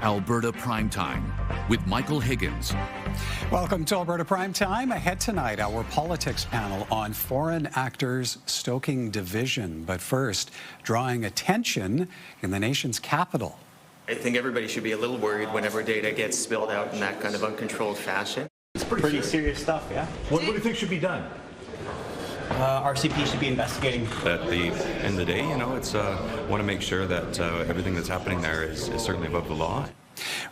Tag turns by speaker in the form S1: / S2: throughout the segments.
S1: Alberta Primetime with Michael Higgins.
S2: Welcome to Alberta Primetime. Ahead tonight, our politics panel on foreign actors stoking division. But first, drawing attention in the nation's capital.
S3: I think everybody should be a little worried whenever data gets spilled out in that kind of uncontrolled fashion.
S4: It's pretty serious stuff, yeah.
S5: What do you think should be done?
S4: RCP should be investigating.
S6: At the end of the day, it's want to make sure that everything that's happening there is certainly above the law.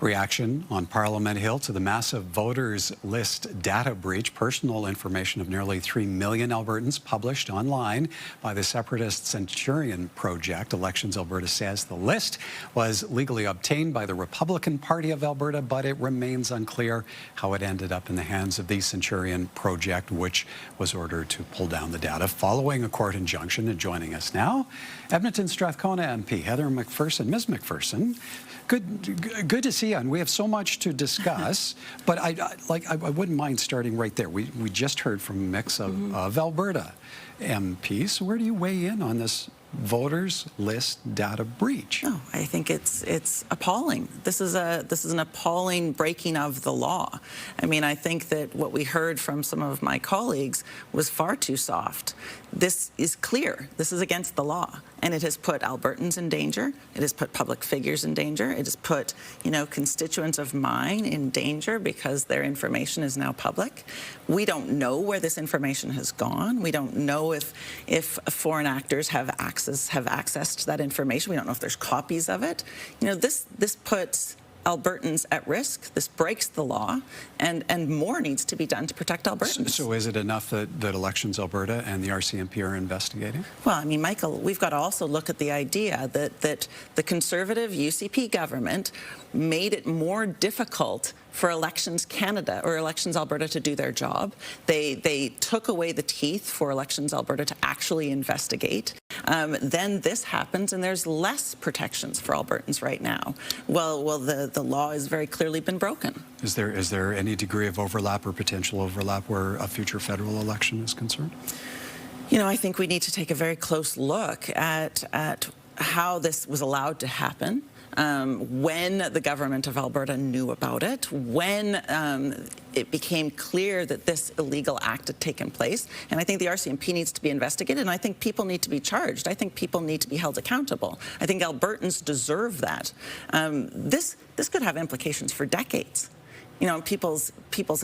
S2: Reaction on Parliament Hill to the massive voters list data breach. Personal information of nearly 3 million Albertans published online by the separatist Centurion Project. Elections Alberta says the list was legally obtained by the Republican Party of Alberta, but it remains unclear how it ended up in the hands of the Centurion Project, which was ordered to pull down the data following a court injunction. And joining us now, Edmonton Strathcona MP Heather McPherson. Ms. McPherson, good to see you, and we have so much to discuss, but I wouldn't mind starting right there. We just heard from a mix of Alberta MPs. So where do you weigh in on this voters list data breach?
S7: No, I think it's appalling. This is an appalling breaking of the law. I mean, I think that what we heard from some of my colleagues was far too soft. This is clear. This is against the law, and it has put Albertans in danger. It has put public figures in danger. It has put, constituents of mine in danger because their information is now public. We don't know where this information has gone. We don't know if foreign actors have access to that information. We don't know if there's copies of it. This puts Albertans at risk. This breaks the law, and more needs to be done to protect Albertans.
S2: So is it enough that Elections Alberta and the RCMP are investigating?
S7: Well, I mean, Michael, we've got to also look at the idea that the Conservative UCP government made it more difficult for Elections Canada or Elections Alberta to do their job. They took away the teeth for Elections Alberta to actually investigate. Then this happens, and there's less protections for Albertans right now. Well, the law has very clearly been broken.
S2: Is there any degree of overlap or potential overlap where a future federal election is concerned?
S7: I think we need to take a very close look at how this was allowed to happen. When the government of Alberta knew about it, when it became clear that this illegal act had taken place. And I think the RCMP needs to be investigated, and I think people need to be charged. I think people need to be held accountable. I think Albertans deserve that. This could have implications for decades. People's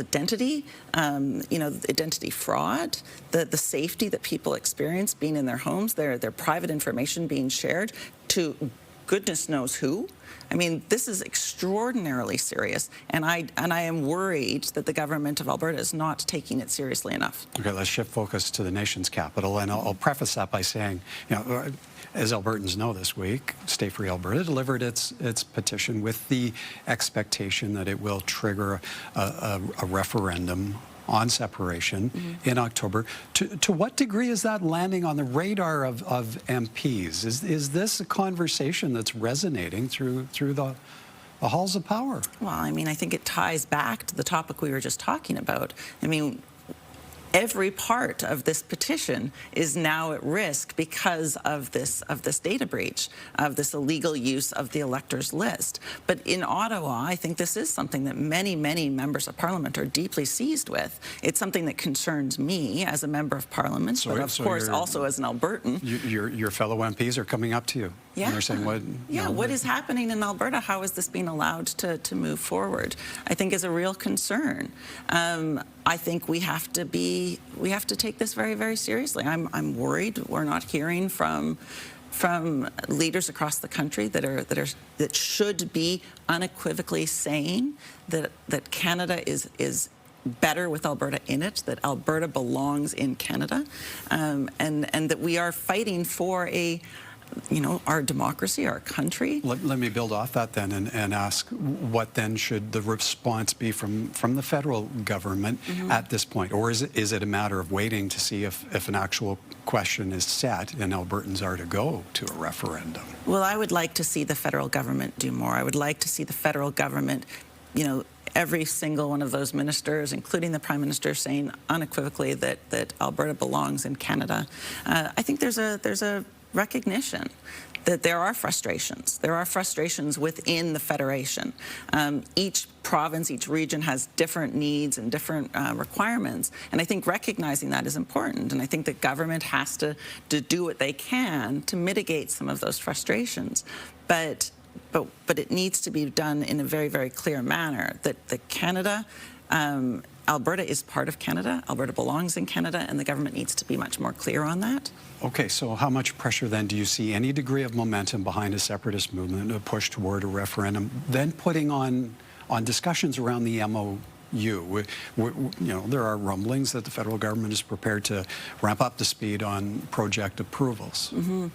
S7: identity, identity fraud, the safety that people experience being in their homes, their private information being shared to goodness knows who. I mean, this is extraordinarily serious, and I am worried that the government of Alberta is not taking it seriously enough.
S2: Okay, let's shift focus to the nation's capital, and I'll preface that by saying, as Albertans know this week, Stay Free Alberta delivered its petition with the expectation that it will trigger a referendum on separation in October. To what degree is that landing on the radar of MPs? Is this a conversation that's resonating through the halls of power?
S7: Well, I mean, I think it ties back to the topic we were just talking about. I mean, every part of this petition is now at risk because of this data breach, of this illegal use of the electors list. But in Ottawa, I think this is something that many members of Parliament are deeply seized with. It's something that concerns me as a member of Parliament, but of course also as an Albertan.
S2: Your fellow MPs are coming up to you.
S7: Yeah.
S2: And they're saying,
S7: what is happening in Alberta? How is this being allowed to move forward? I think is a real concern. I think we have to take this very seriously. I'm worried we're not hearing from leaders across the country that should be unequivocally saying that Canada is better with Alberta in it, that Alberta belongs in Canada, and that we are fighting for our democracy, our country.
S2: Let me build off that then and ask, what then should the response be from the federal government at this point? Or is it a matter of waiting to see if an actual question is set and Albertans are to go to a referendum?
S7: Well, I would like to see the federal government do more. I would like to see the federal government, every single one of those ministers, including the Prime Minister, saying unequivocally that Alberta belongs in Canada. I think there's a recognition that there are frustrations. There are frustrations within the Federation. Each province, each region has different needs and different requirements. And I think recognizing that is important. And I think that government has to do what they can to mitigate some of those frustrations. But it needs to be done in a very, very clear manner that Canada, Alberta is part of Canada. Alberta belongs in Canada, and the government needs to be much more clear on that.
S2: Okay, so how much pressure then do you see, any degree of momentum behind a separatist movement, a push toward a referendum, then putting on discussions around the MOU? You know, there are rumblings that the federal government is prepared to ramp up the speed on project approvals. Mm-hmm.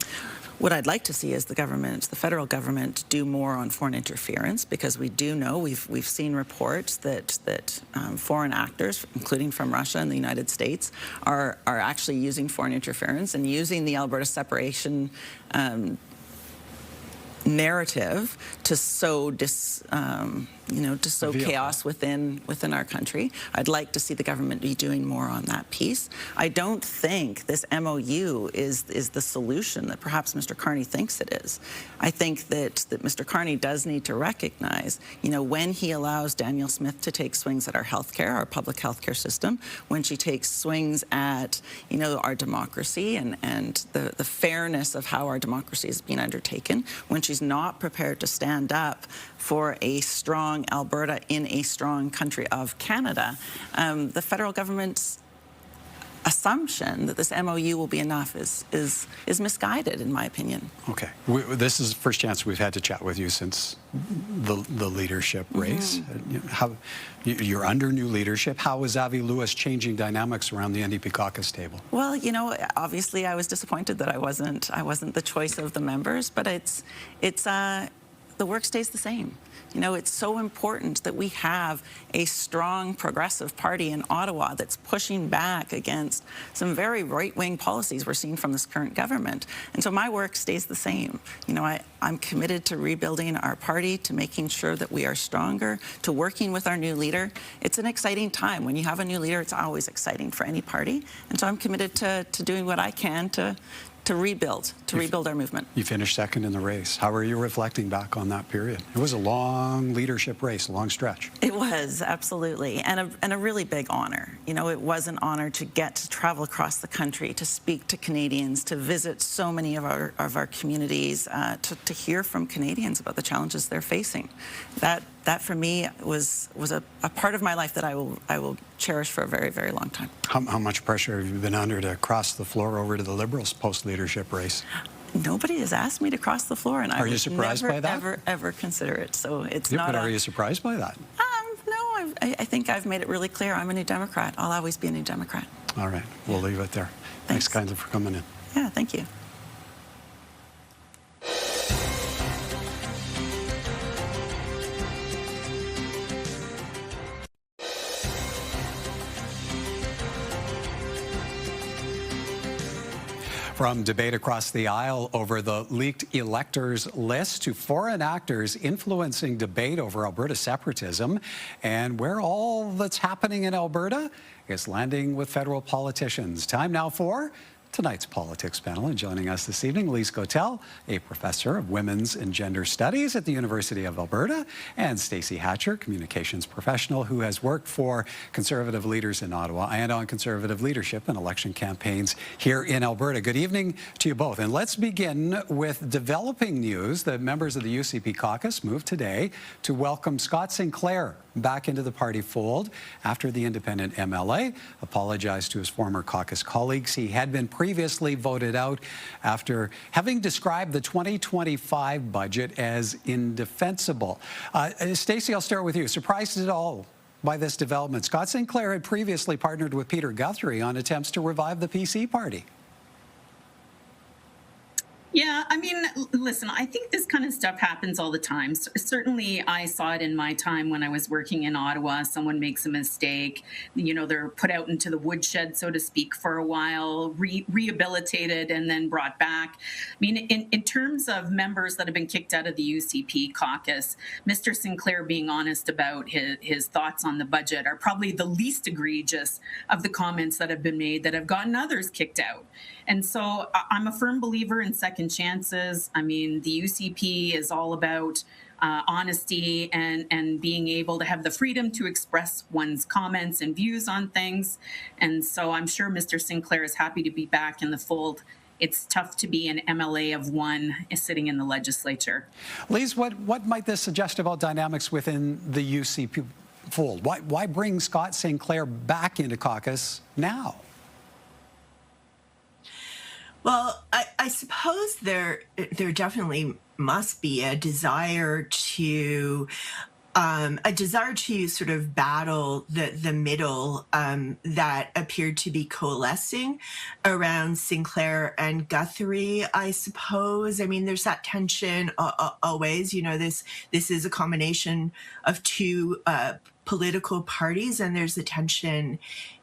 S7: What I'd like to see is the federal government, do more on foreign interference, because we do know, we've seen reports that foreign actors, including from Russia and the United States, are actually using foreign interference and using the Alberta separation narrative to sow chaos within our country. I'd like to see the government be doing more on that piece. I don't think this MOU is the solution that perhaps Mr. Carney thinks it is. I think that Mr. Carney does need to recognize, when he allows Danielle Smith to take swings at our healthcare, our public healthcare system, when she takes swings at, our democracy and the fairness of how our democracy is being undertaken, when she's not prepared to stand up for a strong Alberta in a strong country of Canada, the federal government's assumption that this MOU will be enough is misguided, in my opinion.
S2: Okay. This is the first chance we've had to chat with you since the leadership race. Mm-hmm. You're under new leadership. How is Avi Lewis changing dynamics around the NDP caucus table?
S7: Well, obviously I was disappointed that I wasn't the choice of the members, but the work stays the same. It's so important that we have a strong progressive party in Ottawa that's pushing back against some very right-wing policies we're seeing from this current government. And so my work stays the same. I'm committed to rebuilding our party, to making sure that we are stronger, to working with our new leader. It's an exciting time. When you have a new leader, it's always exciting for any party. And so I'm committed to doing what I can to rebuild our movement.
S2: You finished second in the race. How are you reflecting back on that period? It was a long leadership race, a long stretch.
S7: It was, absolutely, and a really big honor. It was an honor to get to travel across the country, to speak to Canadians, to visit so many of our communities, to hear from Canadians about the challenges they're facing. That for me was a part of my life that I will cherish for a very, very long time.
S2: How much pressure have you been under to cross the floor over to the Liberals post-leadership race?
S7: Nobody has asked me to cross the floor, and I would
S2: never,
S7: ever consider it. So it's not.
S2: But are you surprised by that?
S7: No, I think I've made it really clear. I'm a New Democrat. I'll always be a New Democrat.
S2: All right, we'll leave it there. Thanks kindly for coming in.
S7: Yeah, thank you.
S2: From debate across the aisle over the leaked electors list to foreign actors influencing debate over Alberta separatism, and where all that's happening in Alberta is landing with federal politicians. Time now for tonight's politics panel, and joining us this evening, Lise Gotel, a professor of women's and gender studies at the University of Alberta, and Stacey Hatcher, communications professional who has worked for Conservative leaders in Ottawa and on Conservative leadership and election campaigns here in Alberta. Good evening to you both. And let's begin with developing news. The members of the UCP caucus moved today to welcome Scott Sinclair back into the party fold after the independent MLA apologized to his former caucus colleagues. He had been previously voted out after having described the 2025 budget as indefensible. Stacey, I'll start with you. Surprised at all by this development? Scott Sinclair had previously partnered with Peter Guthrie on attempts to revive the PC party.
S5: Yeah, I mean, listen, I think this kind of stuff happens all the time. Certainly, I saw it in my time when I was working in Ottawa. Someone makes a mistake, they're put out into the woodshed, so to speak, for a while, rehabilitated, and then brought back. I mean, in terms of members that have been kicked out of the UCP caucus, Mr. Sinclair being honest about his thoughts on the budget are probably the least egregious of the comments that have been made that have gotten others kicked out. And so I'm a firm believer in second chances. I mean, the UCP is all about honesty and being able to have the freedom to express one's comments and views on things. And so I'm sure Mr. Sinclair is happy to be back in the fold. It's tough to be an MLA of one sitting in the legislature.
S2: Lise, what might this suggest about dynamics within the UCP fold? Why bring Scott Sinclair back into caucus now?
S8: Well, I suppose there definitely must be a desire to sort of battle the middle that appeared to be coalescing around Sinclair and Guthrie, I suppose. I mean, there's that tension always. You know, this is a combination of two political parties, and there's a tension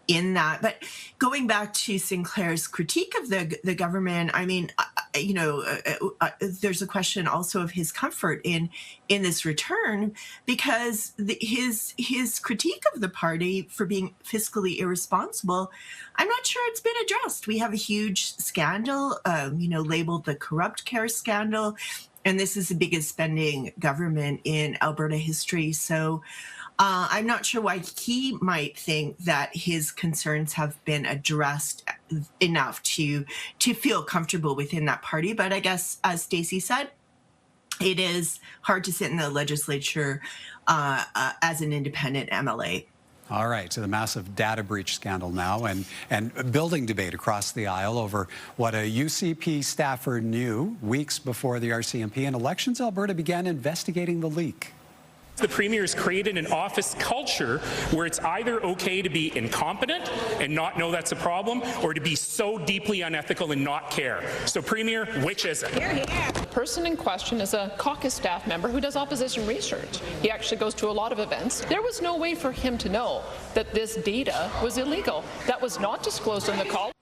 S8: in that. But going back to Sinclair's critique of the government, I mean, there's a question also of his comfort in this return, because his critique of the party for being fiscally irresponsible, I'm not sure it's been addressed. We have a huge scandal, labeled the corrupt care scandal, and this is the biggest spending government in Alberta history. So I'm not sure why he might think that his concerns have been addressed enough to feel comfortable within that party. But I guess, as Stacey said, it is hard to sit in the legislature as an independent MLA.
S2: All right, so the massive data breach scandal now and building debate across the aisle over what a UCP staffer knew weeks before the RCMP and Elections Alberta began investigating the leak.
S9: The Premier has created an office culture where it's either okay to be incompetent and not know that's a problem, or to be so deeply unethical and not care. So, Premier, which is it?
S10: The person in question is a caucus staff member who does opposition research. He actually goes to a lot of events. There was no way for him to know that this data was illegal. That was not disclosed in the call.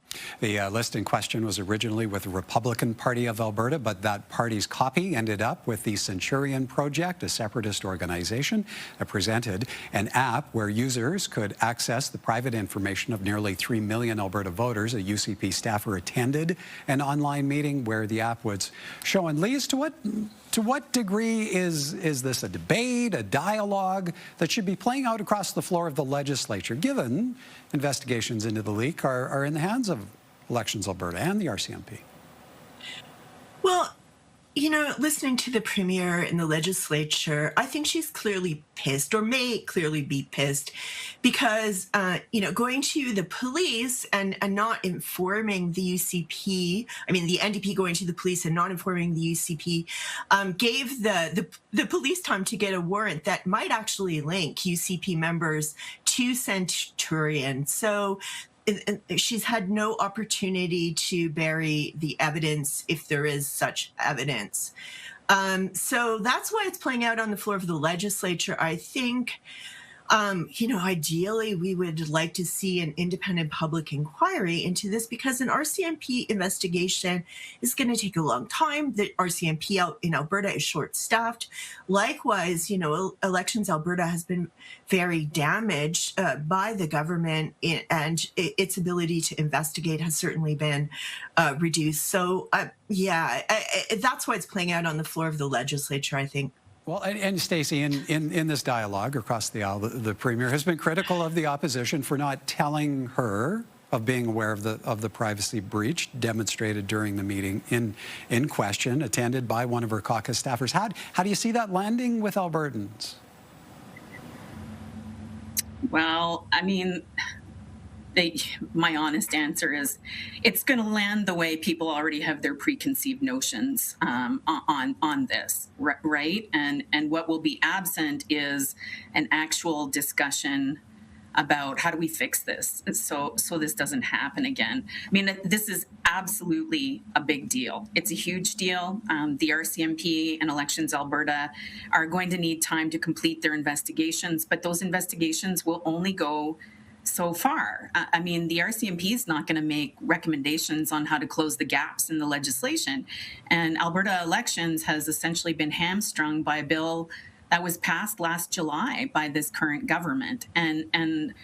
S2: The list in question was originally with the Republican Party of Alberta, but that party's copy ended up with the Centurion Project, a separatist organization that presented an app where users could access the private information of nearly 3 million Alberta voters. A UCP staffer attended an online meeting where the app was shown. Lise, to what degree is this a debate, a dialogue that should be playing out across the floor of the legislature, given investigations into the leak are in the hands of Elections Alberta and the RCMP?
S8: Well, listening to the Premier in the legislature, I think she's clearly pissed, or may clearly be pissed, because, going to the police and not informing the UCP, the NDP going to the police and not informing the UCP, gave the police time to get a warrant that might actually link UCP members to Centurion. So she's had no opportunity to bury the evidence, if there is such evidence. So that's why it's playing out on the floor of the legislature. I think, ideally we would like to see an independent public inquiry into this, because an RCMP investigation is going to take a long time. The RCMP out in Alberta is short-staffed. Likewise, Elections Alberta has been very damaged by the government, and its ability to investigate has certainly been reduced. So, that's why it's playing out on the floor of the legislature, I think.
S2: Well, and Stacey, in this dialogue across the aisle, the Premier has been critical of the opposition for not telling her of being aware of the privacy breach demonstrated during the meeting in question, attended by one of her caucus staffers. How do you see that landing with Albertans?
S5: Well, my honest answer is it's going to land the way people already have their preconceived notions on this, right? And what will be absent is an actual discussion about how do we fix this so this doesn't happen again. This is absolutely a big deal. It's a huge deal. The RCMP and Elections Alberta are going to need time to complete their investigations, but those investigations will only go so far. The RCMP is not going to make recommendations on how to close the gaps in the legislation. And Alberta Elections has essentially been hamstrung by a bill that was passed last July by this current government. And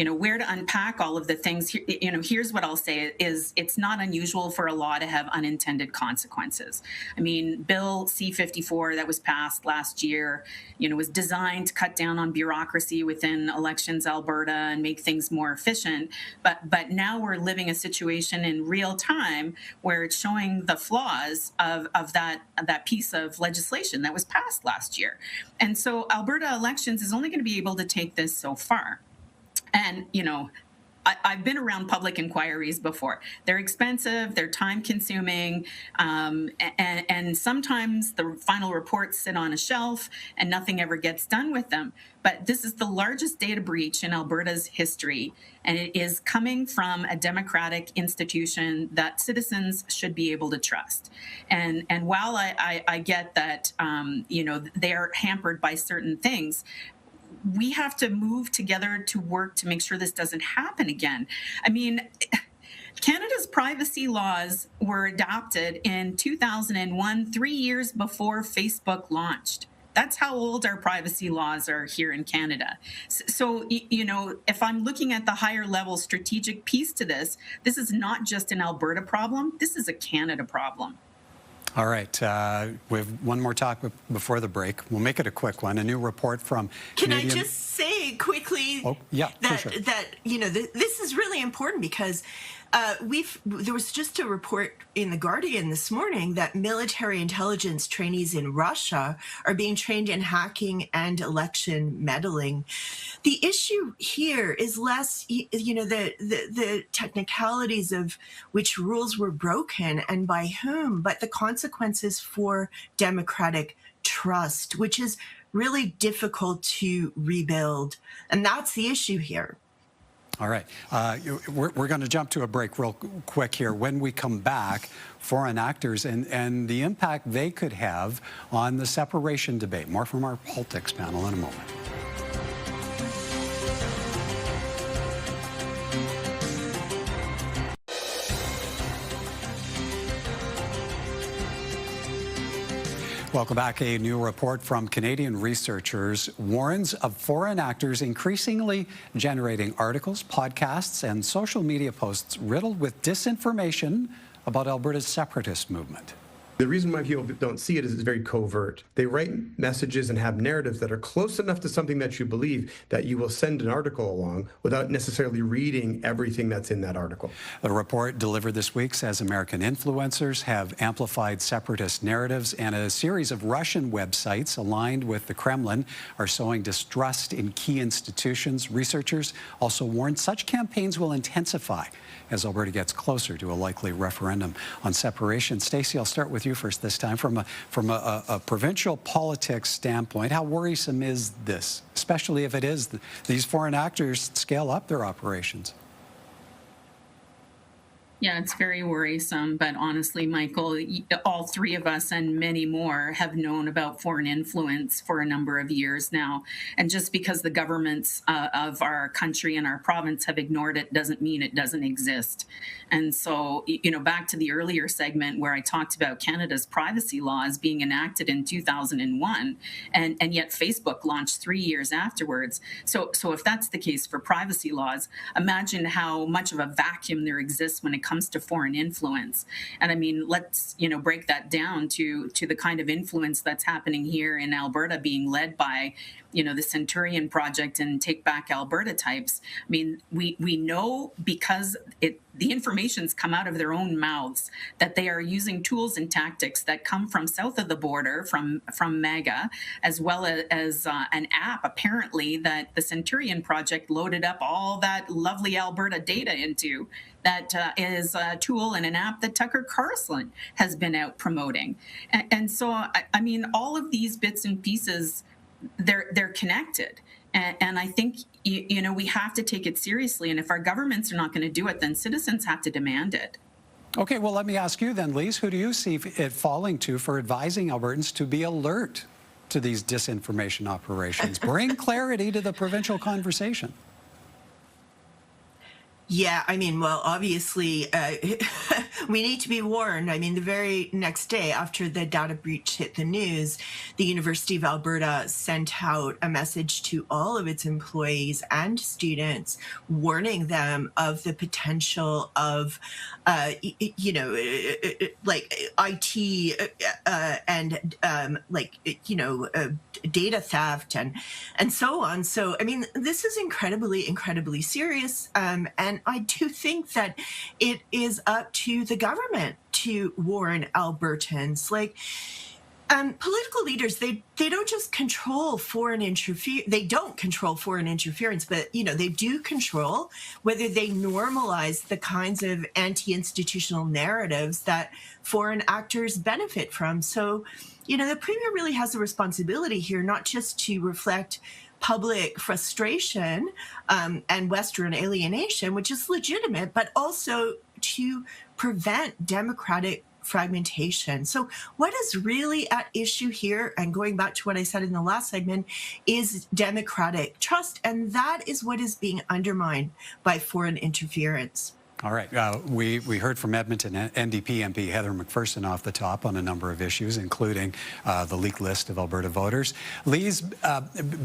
S5: where to unpack all of the things. Here's what I'll say is it's not unusual for a law to have unintended consequences. I mean, Bill C-54 that was passed last year, was designed to cut down on bureaucracy within Elections Alberta and make things more efficient. But now we're living a situation in real time where it's showing the flaws of that piece of legislation that was passed last year. And so Alberta Elections is only going to be able to take this so far. And, I've been around public inquiries before. They're expensive, they're time consuming, and sometimes the final reports sit on a shelf and nothing ever gets done with them. But this is the largest data breach in Alberta's history, and it is coming from a democratic institution that citizens should be able to trust. And while I get that, they're hampered by certain things, we have to move together to work to make sure this doesn't happen again. I mean, Canada's privacy laws were adopted in 2001, 3 years before Facebook launched. That's how old our privacy laws are here in Canada. So, if I'm looking at the higher level strategic piece to this, this is not just an Alberta problem, this is a Canada problem.
S2: All right. We have one more talk before the break. We'll make it a quick one. A new report from Canadian...
S8: Can I just say quickly that this is really important because there was just a report in The Guardian this morning that military intelligence trainees in Russia are being trained in hacking and election meddling. The issue here is less, the technicalities of which rules were broken and by whom, but the consequences for democratic trust, which is really difficult to rebuild. And that's the issue here.
S2: All right. We're going to jump to a break real quick here. When we come back, foreign actors and the impact they could have on the separation debate. More from our politics panel in a moment. Welcome back. A new report from Canadian researchers warns of foreign actors increasingly generating articles, podcasts, and social media posts riddled with disinformation about Alberta's separatist movement.
S11: The reason why people don't see it is it's very covert. They write messages and have narratives that are close enough to something that you believe that you will send an article along without necessarily reading everything that's in that article.
S2: The report delivered this week says American influencers have amplified separatist narratives, and a series of Russian websites aligned with the Kremlin are sowing distrust in key institutions. Researchers also warn such campaigns will intensify as Alberta gets closer to a likely referendum on separation. Stacey, I'll start with you first this time. From a provincial politics standpoint, how worrisome is this, especially if it is these foreign actors scale up their operations?
S5: Yeah, it's very worrisome. But honestly, Michael, all three of us and many more have known about foreign influence for a number of years now. And just because the governments of our country and our province have ignored it doesn't mean it doesn't exist. And so, back to the earlier segment where I talked about Canada's privacy laws being enacted in 2001, and yet Facebook launched 3 years afterwards. So if that's the case for privacy laws, imagine how much of a vacuum there exists when it comes to foreign influence. And I mean, let's, break that down to the kind of influence that's happening here in Alberta being led by, the Centurion Project and Take Back Alberta types. I mean, we know because the information's come out of their own mouths that they are using tools and tactics that come from south of the border, from MAGA, as well as an app, apparently, that the Centurion Project loaded up all that lovely Alberta data into. That is a tool and an app that Tucker Carlson has been out promoting. And so, I mean, all of these bits and pieces, they're connected. And I think, we have to take it seriously. And if our governments are not going to do it, then citizens have to demand it.
S2: Okay, well, let me ask you then, Lise, who do you see it falling to for advising Albertans to be alert to these disinformation operations? Bring clarity to the provincial conversation.
S8: Yeah, I mean, well, obviously, we need to be warned. I mean, the very next day after the data breach hit the news, the University of Alberta sent out a message to all of its employees and students, warning them of the potential of, you know, like IT and data theft and so on. So, I mean, this is incredibly serious, and I do think that it is up to the government to warn Albertans. Like, political leaders, they don't just control foreign interference. They don't control foreign interference, but they do control whether they normalize the kinds of anti-institutional narratives that foreign actors benefit from. So, the Premier really has a responsibility here, not just to reflect public frustration and Western alienation, which is legitimate, but also to prevent democratic fragmentation. So what is really at issue here, and going back to what I said in the last segment, is democratic trust, and that is what is being undermined by foreign interference.
S2: All right. We heard from Edmonton NDP MP Heather McPherson off the top on a number of issues, including the leaked list of Alberta voters. Lise,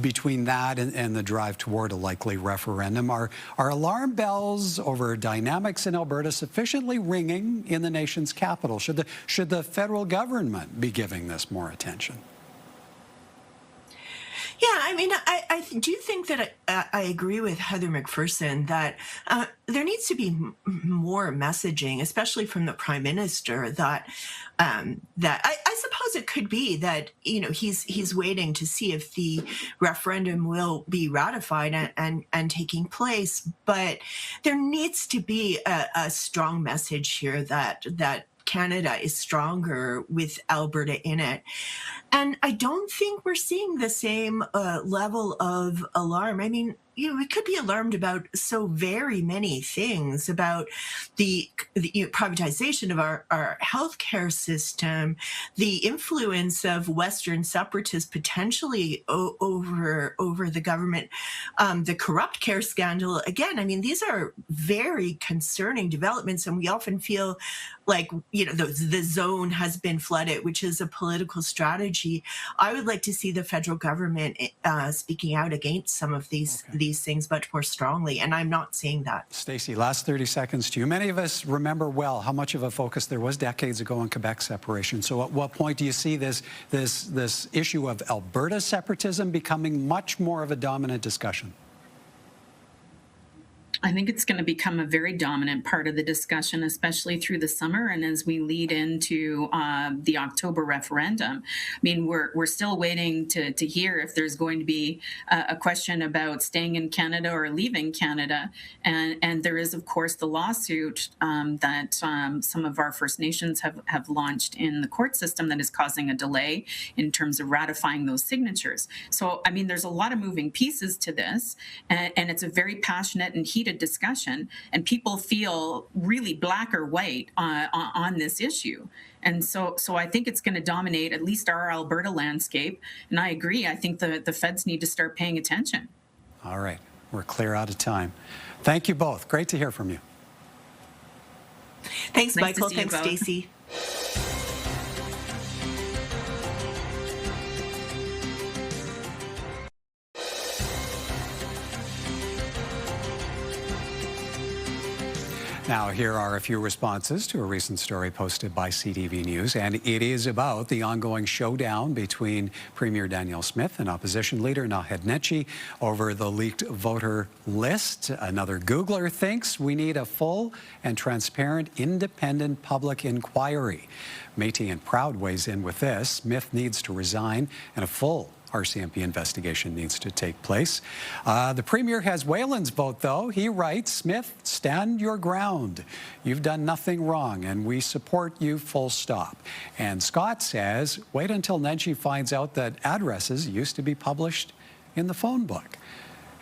S2: between that and the drive toward a likely referendum, are alarm bells over dynamics in Alberta sufficiently ringing in the nation's capital? Should the federal government be giving this more attention?
S8: Yeah, I mean, I do think that I agree with Heather McPherson that there needs to be more messaging, especially from the Prime Minister, that I suppose it could be that he's waiting to see if the referendum will be ratified and taking place, but there needs to be a strong message here that Canada is stronger with Alberta in it. And I don't think we're seeing the same level of alarm. I mean, we could be alarmed about so very many things, about the privatization of our healthcare system, the influence of Western separatists potentially over the government, the corrupt care scandal. Again, I mean, these are very concerning developments, and we often feel like, the zone has been flooded, which is a political strategy. I would like to see the federal government speaking out against some of these things much more strongly, and I'm not seeing that.
S2: Stacey, last 30 seconds to you. Many of us remember well how much of a focus there was decades ago on Quebec separation. So at what point do you see this issue of Alberta separatism becoming much more of a dominant discussion?
S5: I think it's going to become a very dominant part of the discussion, especially through the summer and as we lead into the October referendum. I mean, we're still waiting to hear if there's going to be a question about staying in Canada or leaving Canada. And there is, of course, the lawsuit that some of our First Nations have launched in the court system that is causing a delay in terms of ratifying those signatures. So, I mean, there's a lot of moving pieces to this, and it's a very passionate and heated discussion, and people feel really black or white on this issue. And so I think it's going to dominate at least our Alberta landscape. And I agree. I think the feds need to start paying attention.
S2: All right. We're clear out of time. Thank you both. Great to hear from you.
S8: Thanks, Michael. Thanks, Stacey.
S2: Now, here are a few responses to a recent story posted by CTV News, and it is about the ongoing showdown between Premier Danielle Smith and opposition leader Naheed Nenshi over the leaked voter list. Another Googler thinks we need a full and transparent, independent public inquiry. Métis and Proud weighs in with this. Smith needs to resign, and a full RCMP investigation needs to take place. The Premier has Whalen's vote, though. He writes, Smith, stand your ground. You've done nothing wrong, and we support you, full stop. And Scott says, wait until Nenshi finds out that addresses used to be published in the phone book.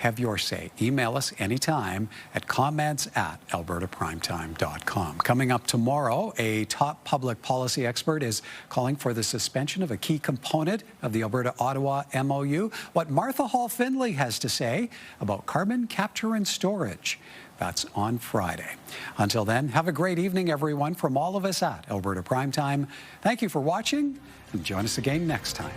S2: have your say. Email us anytime at comments@albertaprimetime.com. Coming up tomorrow, a top public policy expert is calling for the suspension of a key component of the Alberta-Ottawa MOU. What Martha Hall-Findlay has to say about carbon capture and storage. That's on Friday. Until then, have a great evening, everyone, from all of us at Alberta Primetime. Thank you for watching, and join us again next time.